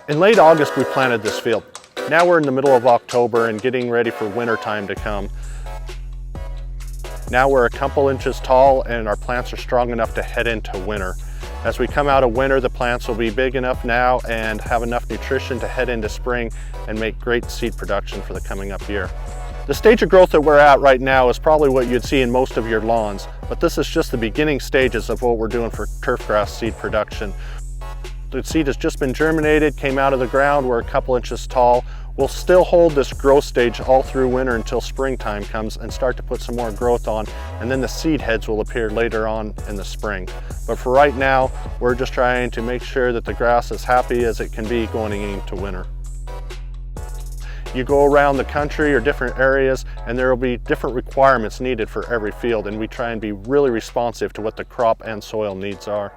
In late August, we planted this field. Now we're in the middle of October and getting ready for winter time to come. Now we're a couple inches tall and our plants are strong enough to head into winter. As we come out of winter, the plants will be big enough now and have enough nutrition to head into spring and make great seed production for the coming up year. The stage of growth that we're at right now is probably what you'd see in most of your lawns, but this is just the beginning stages of what we're doing for turfgrass seed production. The seed has just been germinated, came out of the ground, we're a couple inches tall. We'll still hold this growth stage all through winter until springtime comes and start to put some more growth on, and then the seed heads will appear later on in the spring. But for right now, we're just trying to make sure that the grass is happy as it can be going into winter. You go around the country or different areas and there will be different requirements needed for every field, and we try and be really responsive to what the crop and soil needs are.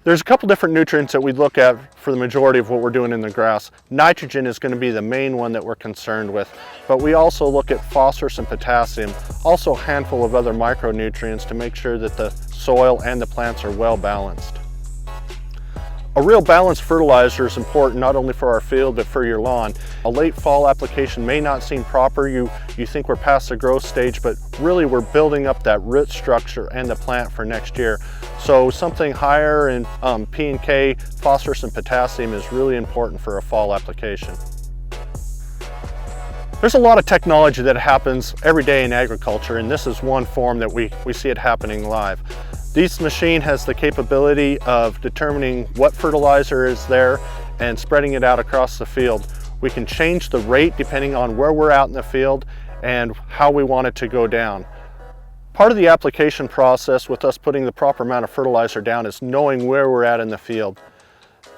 There's a couple different nutrients that we look at for the majority of what we're doing in the grass. Nitrogen is going to be the main one that we're concerned with, but we also look at phosphorus and potassium, also a handful of other micronutrients to make sure that the soil and the plants are well balanced. A real balanced fertilizer is important not only for our field but for your lawn. A late fall application may not seem proper. You think we're past the growth stage, but really we're building up that root structure and the plant for next year. So something higher in P&K, phosphorus and potassium is really important for a fall application. There's a lot of technology that happens every day in agriculture, and this is one form that we see it happening live. This machine has the capability of determining what fertilizer is there and spreading it out across the field. We can change the rate depending on where we're out in the field and how we want it to go down. Part of the application process with us putting the proper amount of fertilizer down is knowing where we're at in the field.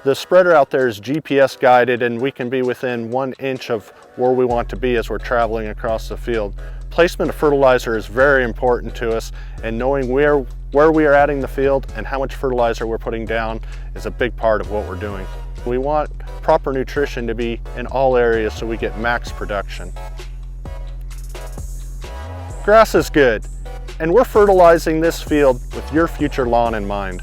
The spreader out there is GPS guided, and we can be within 1 inch of where we want to be as we're traveling across the field. Placement of fertilizer is very important to us, and knowing where we are at in the field and how much fertilizer we're putting down is a big part of what we're doing. We want proper nutrition to be in all areas so we get max production. Grass is good, and we're fertilizing this field with your future lawn in mind.